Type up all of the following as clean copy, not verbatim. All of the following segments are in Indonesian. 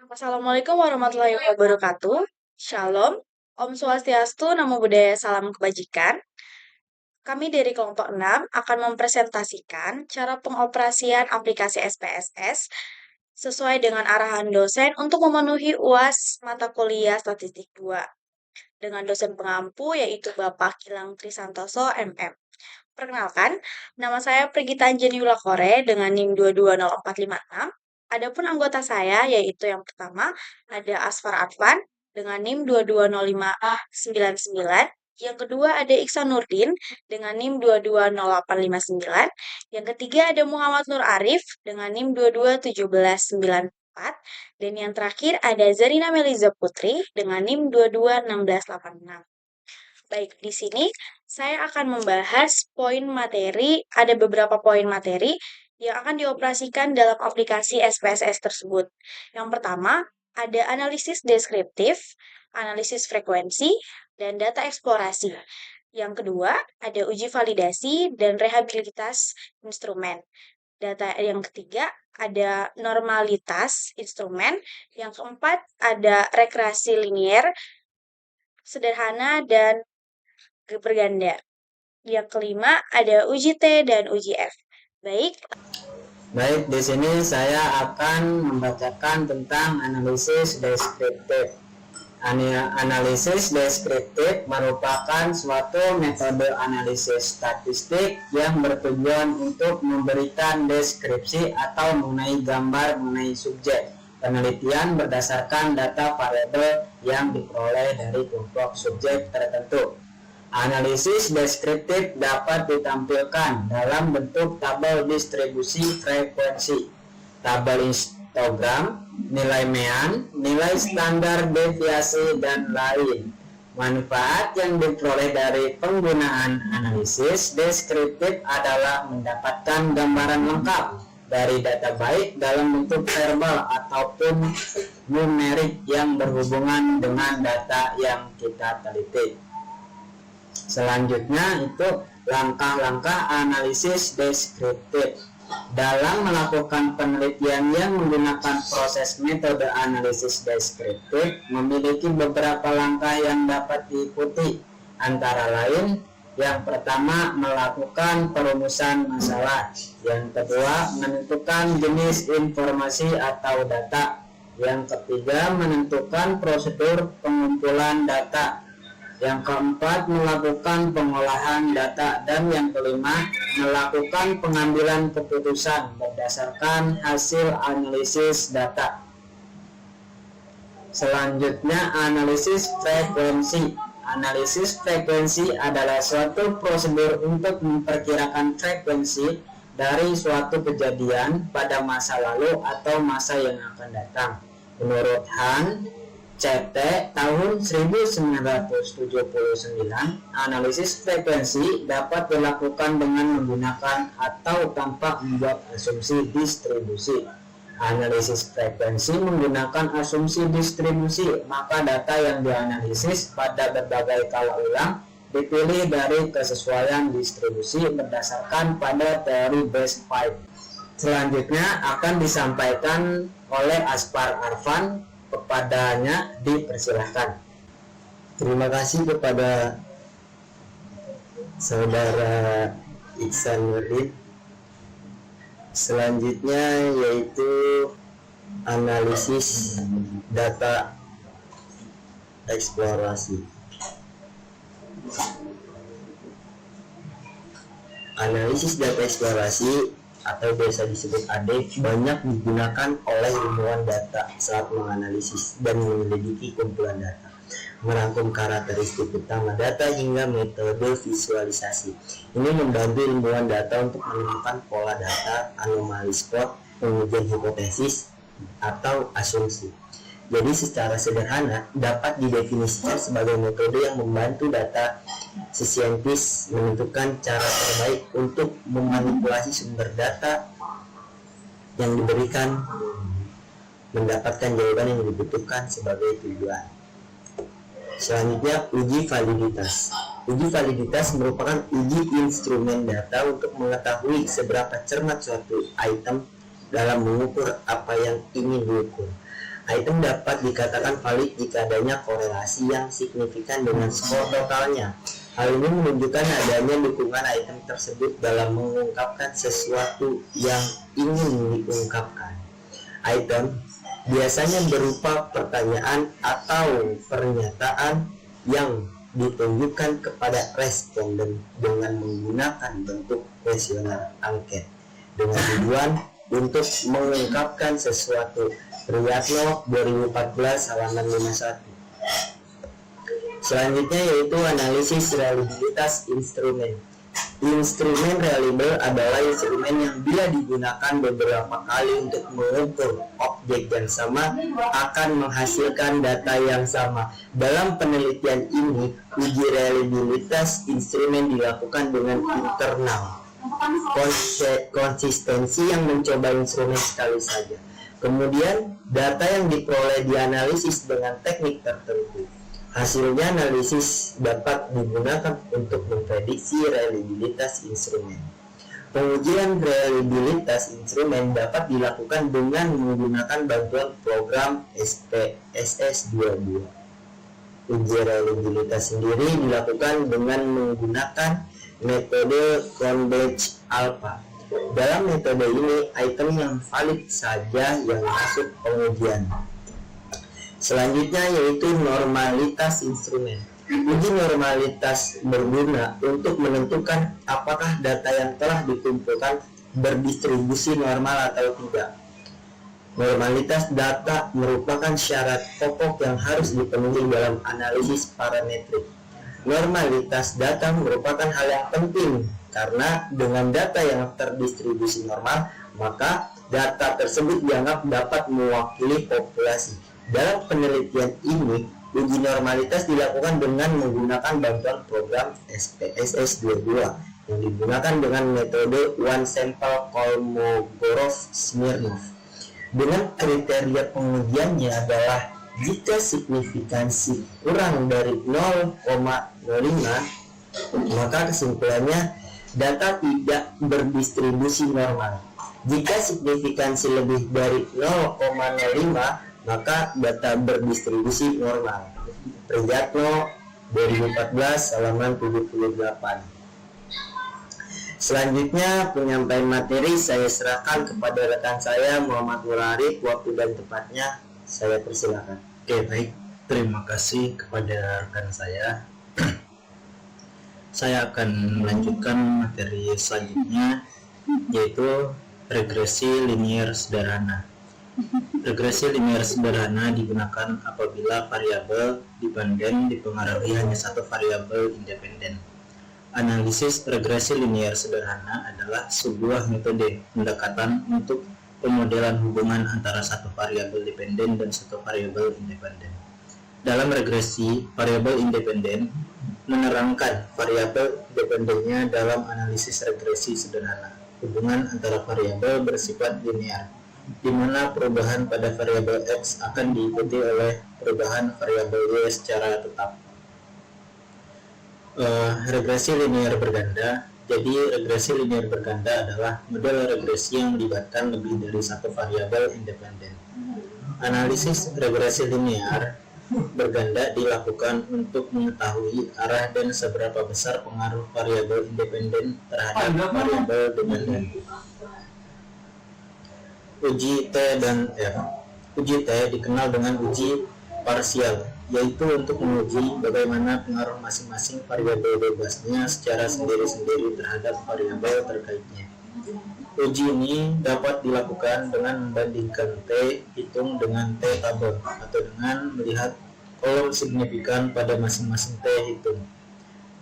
Assalamualaikum warahmatullahi wabarakatuh. Shalom, Om Swastiastu, Namo Buddhaya, Salam Kebajikan. Kami dari kelompok 6 akan mempresentasikan cara pengoperasian aplikasi SPSS sesuai dengan arahan dosen untuk memenuhi UAS mata kuliah Statistik 2 dengan dosen pengampu yaitu Bapak Gilang Trisantoso, MM. Perkenalkan, nama saya Pregita Anjani Ulakore dengan NIM 220456. Adapun anggota saya yaitu yang pertama ada Asfar Advan dengan NIM 220599. Yang kedua ada Iksan Nurdin dengan NIM 220859. Yang ketiga ada Muhammad Nur Arif dengan NIM 221794. Dan yang terakhir ada Zarina Meliza Putri dengan NIM 221686. Baik, di sini saya akan membahas poin materi, ada beberapa poin materi yang akan dioperasikan dalam aplikasi SPSS tersebut. Yang pertama, ada analisis deskriptif, analisis frekuensi, dan data eksplorasi. Yang kedua, ada uji validasi dan rehabilitas instrumen. Data yang ketiga, ada normalitas instrumen. Yang keempat, ada regresi linier, sederhana, dan berganda. Yang kelima ada uji T dan uji F. Baik. Baik, di sini saya akan membacakan tentang analisis deskriptif. Analisis deskriptif merupakan suatu metode analisis statistik yang bertujuan untuk memberikan deskripsi atau mengenai gambar mengenai subjek penelitian berdasarkan data variabel yang diperoleh dari kelompok subjek tertentu. Analisis deskriptif dapat ditampilkan dalam bentuk tabel distribusi frekuensi, tabel histogram, nilai mean, nilai standar deviasi, dan lain. Manfaat yang diperoleh dari penggunaan analisis deskriptif adalah mendapatkan gambaran lengkap dari data baik dalam bentuk verbal ataupun numerik yang berhubungan dengan data yang kita teliti. Selanjutnya itu langkah-langkah analisis deskriptif. Dalam melakukan penelitian yang menggunakan proses metode analisis deskriptif memiliki beberapa langkah yang dapat diikuti. Antara lain, yang pertama melakukan perumusan masalah. Yang kedua menentukan jenis informasi atau data. Yang ketiga menentukan prosedur pengumpulan data. Yang keempat, melakukan pengolahan data. Dan yang kelima, melakukan pengambilan keputusan berdasarkan hasil analisis data. Selanjutnya, analisis frekuensi. Analisis frekuensi adalah suatu prosedur untuk memperkirakan frekuensi dari suatu kejadian pada masa lalu atau masa yang akan datang. Menurut Han CT tahun 1979, analisis frekuensi dapat dilakukan dengan menggunakan atau tanpa membuat asumsi distribusi. Analisis frekuensi menggunakan asumsi distribusi, maka data yang dianalisis pada berbagai kala ulang dipilih dari kesesuaian distribusi berdasarkan pada teori Base 5. Selanjutnya akan disampaikan oleh Asfar Advan. Kepadanya dipersilahkan. Terima kasih kepada saudara Iksan Nurdin. Selanjutnya yaitu analisis data eksplorasi. Analisis data eksplorasi atau biasa disebut AD banyak digunakan oleh ilmuwan data saat menganalisis dan menyelidiki kumpulan data, merangkum karakteristik utama data hingga metode visualisasi. Ini membantu ilmuwan data untuk menemukan pola data, anomali spot, pengujian hipotesis, atau asumsi. Jadi secara sederhana dapat didefinisikan sebagai metode yang membantu data saintis menentukan cara terbaik untuk memanipulasi sumber data yang diberikan, mendapatkan jawaban yang dibutuhkan sebagai tujuan. Selanjutnya, uji validitas. Uji validitas merupakan uji instrumen data untuk mengetahui seberapa cermat suatu item dalam mengukur apa yang ingin diukur. Item dapat dikatakan valid jika adanya korelasi yang signifikan dengan skor totalnya. Hal ini menunjukkan adanya dukungan item tersebut dalam mengungkapkan sesuatu yang ingin diungkapkan. Item biasanya berupa pertanyaan atau pernyataan yang ditunjukkan kepada responden dengan menggunakan bentuk kuesioner angket dengan tujuan untuk mengungkapkan sesuatu. Priyatno 2014 halaman 51. Selanjutnya yaitu analisis reliabilitas instrumen. Instrumen reliable adalah instrumen yang bila digunakan beberapa kali untuk mengukur objek yang sama akan menghasilkan data yang sama. Dalam penelitian ini, uji reliabilitas instrumen dilakukan dengan internal konsistensi yang mencoba instrumen sekali saja. Kemudian, data yang diperoleh dianalisis dengan teknik tertentu. Hasilnya analisis dapat digunakan untuk memprediksi reliabilitas instrumen. Pengujian reliabilitas instrumen dapat dilakukan dengan menggunakan bantuan program SPSS22. Uji reliabilitas sendiri dilakukan dengan menggunakan metode Cronbachh Alpha. Dalam metode ini, item yang valid saja yang masuk pengujian. Selanjutnya yaitu normalitas instrumen. Uji normalitas berguna untuk menentukan apakah data yang telah dikumpulkan berdistribusi normal atau tidak. Normalitas data merupakan syarat pokok yang harus dipenuhi dalam analisis parametrik. Normalitas data merupakan hal yang penting karena dengan data yang terdistribusi normal, maka data tersebut dianggap dapat mewakili populasi. Dalam penelitian ini, uji normalitas dilakukan dengan menggunakan bantuan program SPSS22 yang digunakan dengan metode one sample Kolmogorov-Smirnov. Dengan kriteria pengujiannya adalah jika signifikansi kurang dari 0,05, maka kesimpulannya data tidak berdistribusi normal. Jika signifikansi lebih dari 0,05, maka data berdistribusi normal. Priyatno 2014 halaman 78. Selanjutnya penyampaian materi saya serahkan kepada rekan saya Muhammad Nur Arif. Waktu dan tempatnya saya persilakan. Oke, baik. Terima kasih kepada rekan saya. Saya akan melanjutkan materi selanjutnya, yaitu regresi linier sederhana. Regresi linier sederhana digunakan apabila variabel dependen dipengaruhi hanya satu variabel independen. Analisis regresi linier sederhana adalah sebuah metode pendekatan untuk pemodelan hubungan antara satu variabel dependen dan satu variabel independen. Dalam regresi, variabel independen menerangkan variabel dependennya dalam analisis regresi sederhana. Hubungan antara variabel bersifat linear, di mana perubahan pada variabel X akan diikuti oleh perubahan variabel Y secara tetap. Regresi linear berganda. Jadi, regresi linear berganda adalah model regresi yang melibatkan lebih dari satu variabel independen. Analisis regresi linear berganda dilakukan untuk mengetahui arah dan seberapa besar pengaruh variabel independen terhadap variabel dependen. Uji T dan F. Uji T dikenal dengan uji parsial, yaitu untuk menguji bagaimana pengaruh masing-masing variabel bebasnya secara sendiri-sendiri terhadap variabel terkaitnya. Uji ini dapat dilakukan dengan membandingkan T hitung dengan T tabel atau dengan melihat kolom signifikan pada masing-masing T hitung.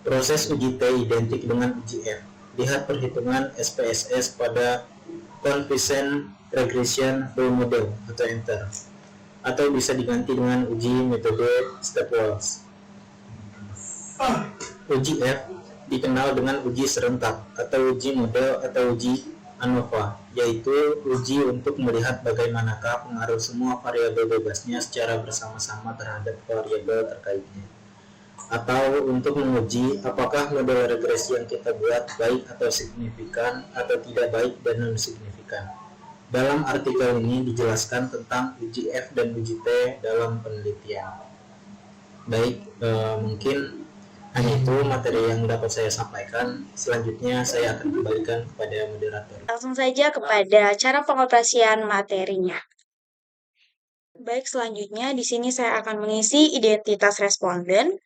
Proses uji T identik dengan uji F. Lihat perhitungan SPSS pada Coefficient Regression Full Model atau Enter, atau bisa diganti dengan uji metode Stepwells. Uji F dikenal dengan uji serentak atau uji model atau uji ANOVA, yaitu uji untuk melihat bagaimanakah pengaruh semua variabel bebasnya secara bersama-sama terhadap variabel terkaitnya, atau untuk menguji apakah model regresi yang kita buat baik atau signifikan atau tidak baik dan non signifikan. Dalam artikel ini dijelaskan tentang uji F dan uji T dalam penelitian. Baik, mungkin hanya itu materi yang dapat saya sampaikan. Selanjutnya saya akan kembalikan kepada moderator. Langsung saja kepada cara pengoperasian materinya. Baik, selanjutnya di sini saya akan mengisi identitas responden.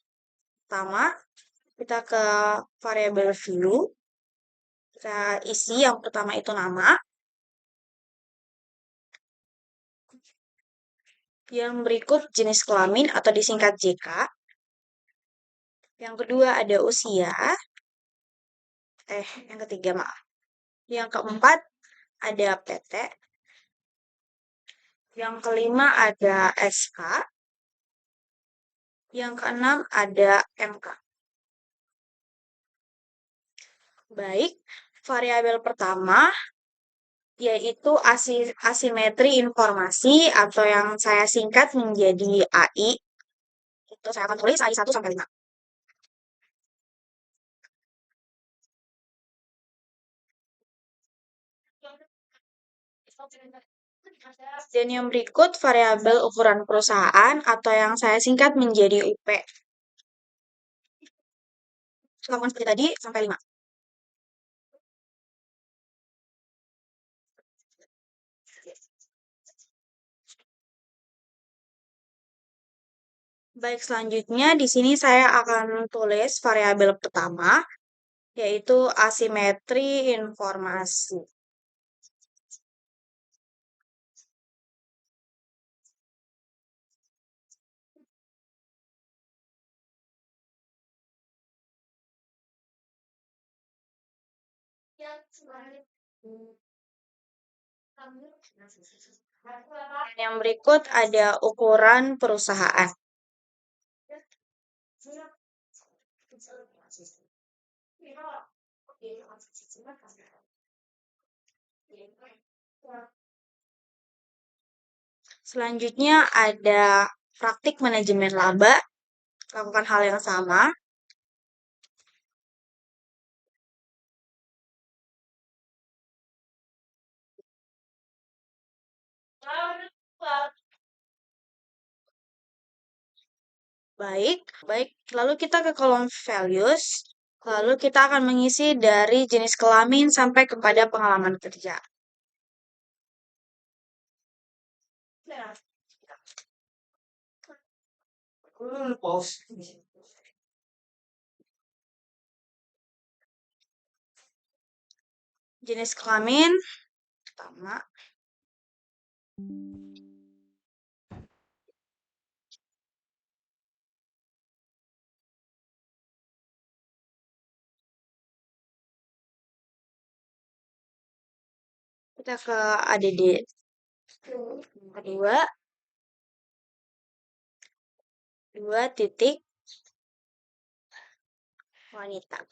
Pertama, kita ke variabel view. Kita isi yang pertama itu nama. Yang berikut jenis kelamin atau disingkat JK. Yang kedua ada usia. Yang ketiga maaf. Yang keempat ada PT. Yang kelima ada SK. Yang keenam ada MK. Baik, variabel pertama yaitu asimetri informasi atau yang saya singkat menjadi AI. Itu saya akan tulis AI 1 sampai 5. Dan yang berikut variabel ukuran perusahaan atau yang saya singkat menjadi UP. Lakukan seperti tadi sampai 5. Baik, selanjutnya di sini saya akan tulis variabel pertama, yaitu asimetri informasi. Dan yang berikut ada ukuran perusahaan. Selanjutnya ada praktik manajemen laba. Lakukan hal yang sama. Baik. Lalu kita ke kolom values. Lalu kita akan mengisi dari jenis kelamin sampai kepada pengalaman kerja. Jenis kelamin pertama. Kita ke ADD. Yang kedua, 2 titik wanita.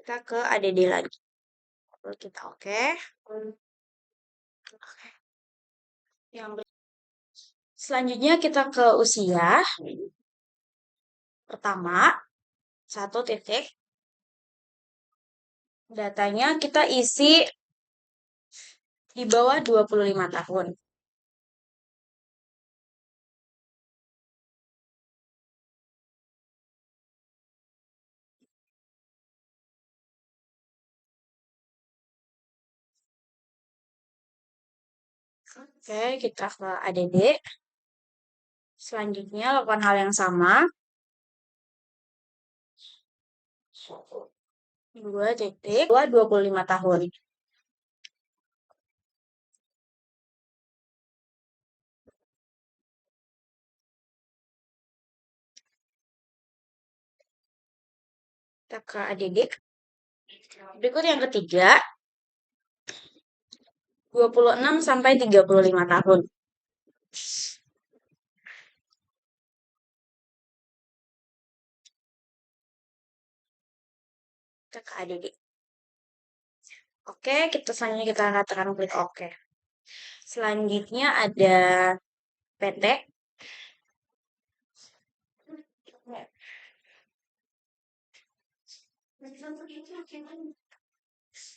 Kita ke ADD lagi. Lalu kita oke. Selanjutnya kita ke usia. Pertama, 1 titik. Datanya kita isi di bawah 25 tahun. Oke, kita ke ADD. Selanjutnya lakukan hal yang sama. 2 titik, 25 tahun. Kita ke ADD. Berikut yang ketiga, 26 sampai 35 tahun. Kita ke ADD. Oke, selanjutnya kita katakan klik oke. Selanjutnya ada PT.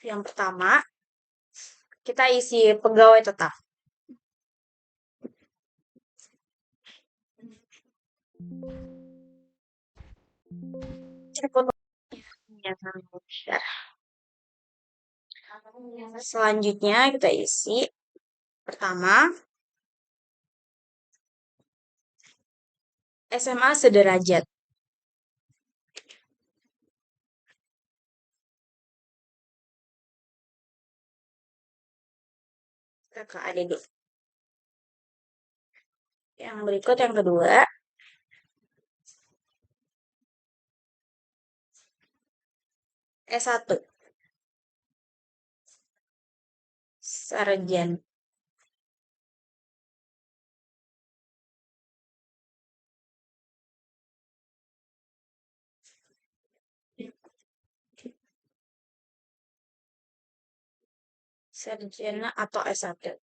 Yang pertama, kita isi pegawai tetap. Selanjutnya kita isi pertama SMA sederajat. Kakak adik. Yang berikut yang kedua S1 sarjan. Sarjana atau S1.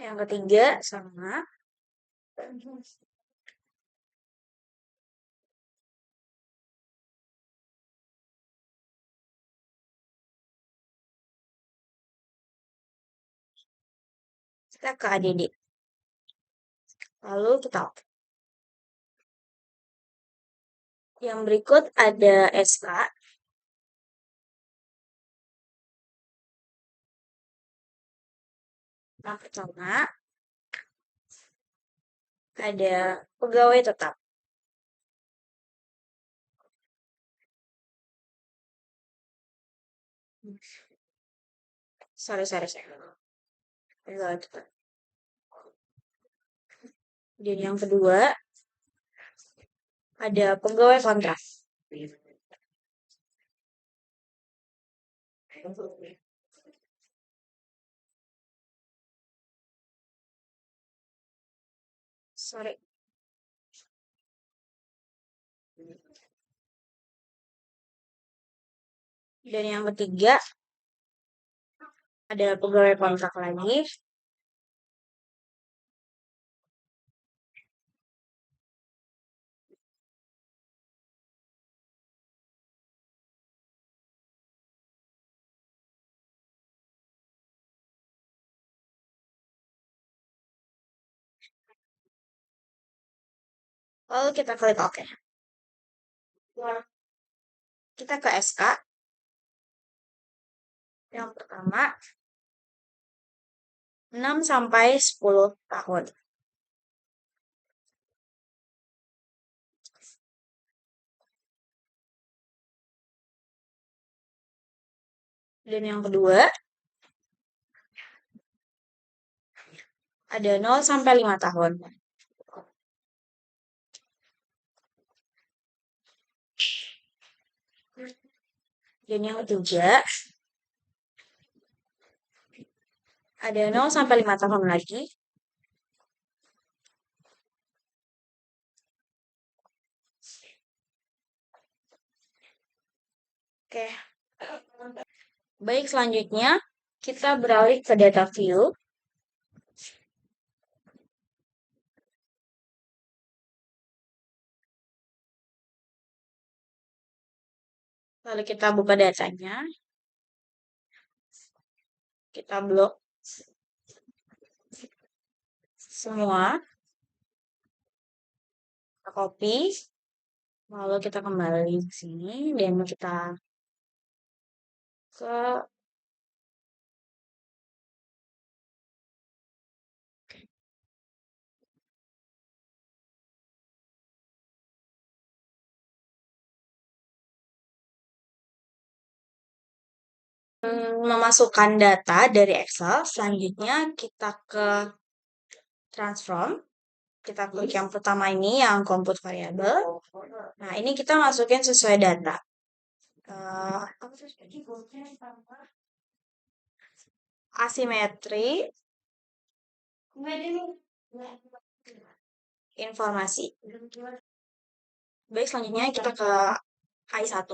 Yang ketiga sama kita ke ADD. Lalu kita yang berikut ada SK. Yang pertama ada pegawai tetap. Sorry. Pegawai tetap. Dan yang kedua ada pegawai kontrak. Sorry. Dan yang ketiga ada pegawai kontrak lagi. Lalu kita klik OK. Kita ke SK. Yang pertama 6 sampai 10 tahun. Dan yang kedua ada 0 sampai 5 tahun. Dan yang ketiga ada 0 sampai 5 tahun lagi. Oke. Baik, selanjutnya kita beralih ke data view. Lalu kita buka datanya. Kita blok semua. Kita copy. Lalu kita kembali ke sini dan kita ke memasukkan data dari Excel. Selanjutnya kita ke transform. Kita klik yang pertama ini yang compute variable. Nah, ini kita masukin sesuai data. Asimetri informasi. Baik, selanjutnya kita ke AI1.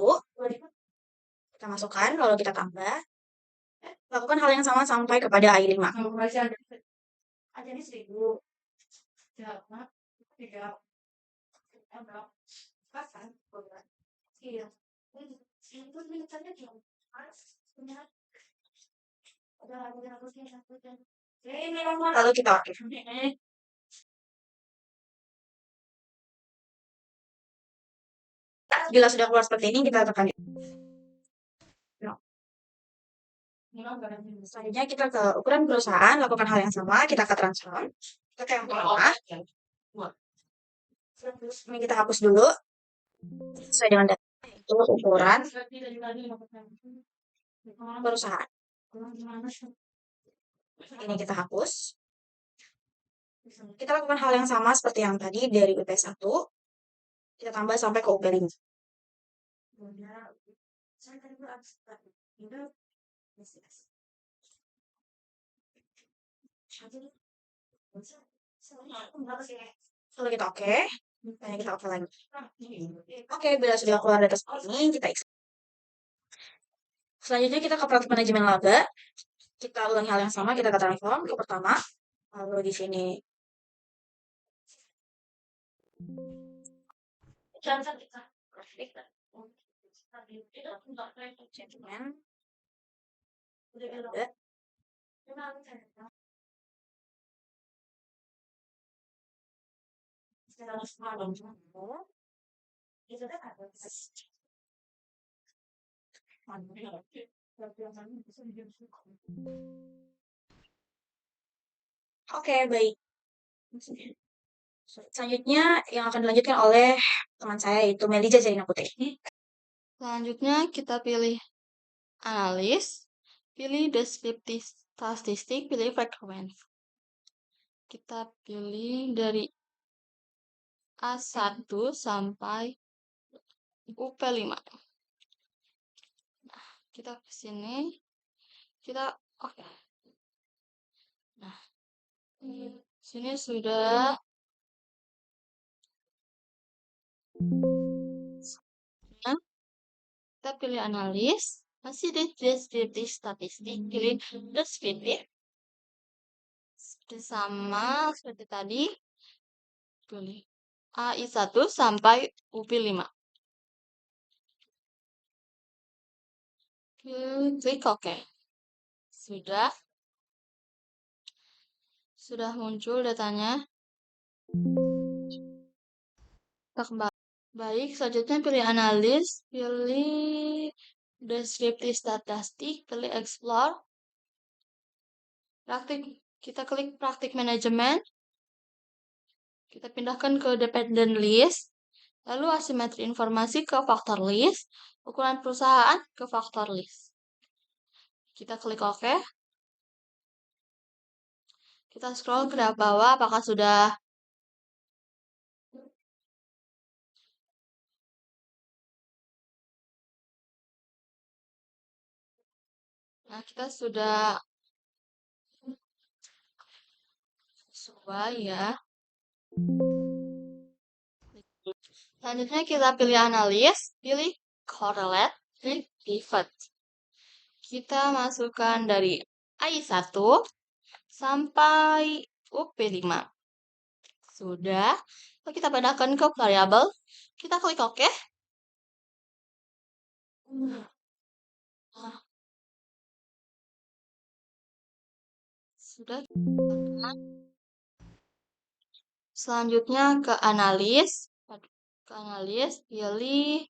Kita masukkan, lalu kita tambah. Lakukan hal yang sama sampai kepada I5. Ajarnya 1000. Jawab. 3. Pasan. Iya. Itu minusannya jam. Lalu kita oke. Bila sudah keluar seperti ini, kita tekan. Selanjutnya kita ke ukuran perusahaan, lakukan hal yang sama, kita ke transform, kita ke yang pertama. Ini kita hapus dulu, sesuai dengan data, itu ukuran perusahaan. Ini kita hapus. Kita lakukan hal yang sama seperti yang tadi dari UP1, kita tambah sampai ke UP5. Lalu kita oke. Dan kita oke lagi. Oke, bila sudah keluar data seperti ini, kita exit. Selanjutnya kita ke praktik manajemen laba. Kita ulangi hal yang sama, kita ke transform ke pertama. Lalu di sini manajemen laba. Oke, baik. Selanjutnya yang akan dilanjutkan oleh teman saya yaitu Melija Zarina Putri. Selanjutnya kita pilih analis, pilih deskriptif statistik, pilih frekuensi. Kita pilih dari A1 sampai UP5. Nah, kita ke sini, kita oke. Nah, sini sudah. Nah, kita pilih analis, masih di deskriptif statistik, pilih deskriptif. Seperti sama seperti tadi, pilih AI1 sampai UP5. Klik OK. Sudah muncul datanya. Kita kembali. Baik, selanjutnya pilih analis, pilih deskriptif statistik, pilih explore. Kita klik praktik manajemen. Kita pindahkan ke dependent list. Lalu asimetri informasi ke faktor list. Ukuran perusahaan ke faktor list. Kita klik OK. Kita scroll ke bawah apakah sudah Nah, kita sudah sesuai ya. Selanjutnya kita pilih analis, pilih correlate, pilih pivot. Kita masukkan dari AI1 sampai UP5. Sudah. Lalu kita pindahkan ke variabel. Kita klik OK. Sudah. Selanjutnya ke analis. Pilih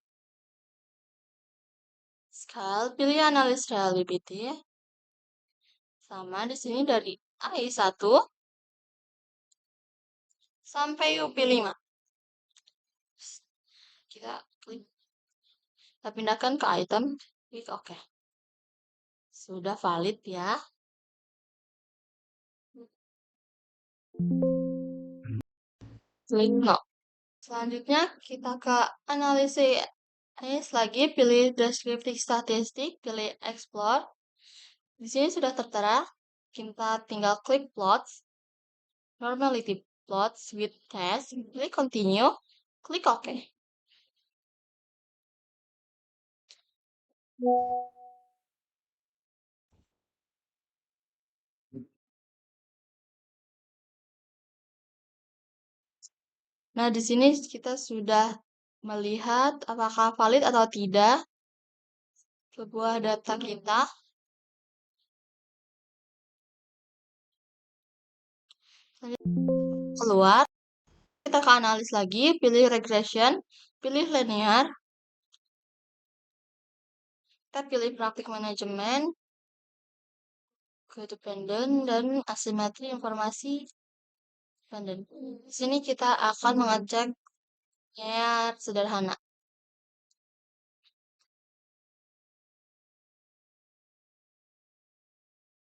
scale, pilih analis reliability. Sama di sini dari AI1 sampai UP5. Kita pindahkan ke item, klik OK. Sudah valid ya. Klik no. Selanjutnya kita ke analisis lagi, pilih deskriptif statistik, pilih explore. Di sini sudah tertera. Kita tinggal klik plots, normality plots with test, pilih continue, klik OK. Nah, di sini kita sudah melihat apakah valid atau tidak sebuah data kita. Keluar, kita ke analis lagi, pilih regression, pilih linear, kita pilih praktik manajemen, codependent, dan asimetri informasi dependent. Di sini kita akan mengecek linear sederhana.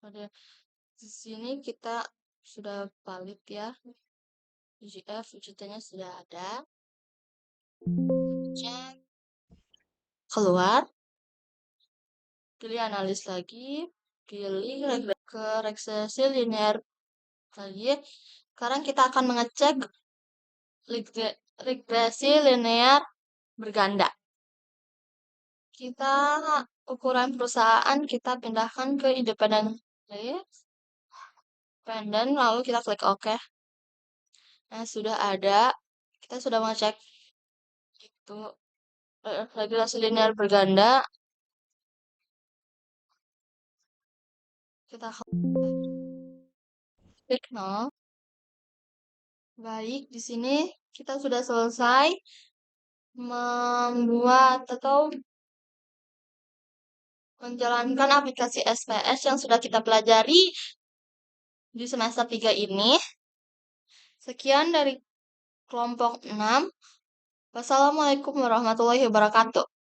Pada di sini kita sudah valid ya. UGF, UGT-nya sudah ada. Cek. Keluar. Pilih analis lagi. Pilih ke regresi linear lagi. Sekarang kita akan mengecek regresi linear berganda. Kita ukuran perusahaan kita pindahkan ke independent list. Independent, lalu kita klik OK. Nah, sudah ada. Kita sudah mengecek itu regresi linear berganda. Kita klik 0. Baik, di sini kita sudah selesai membuat atau menjalankan aplikasi SPS yang sudah kita pelajari di semester 3 ini. Sekian dari kelompok 6. Wassalamualaikum warahmatullahi wabarakatuh.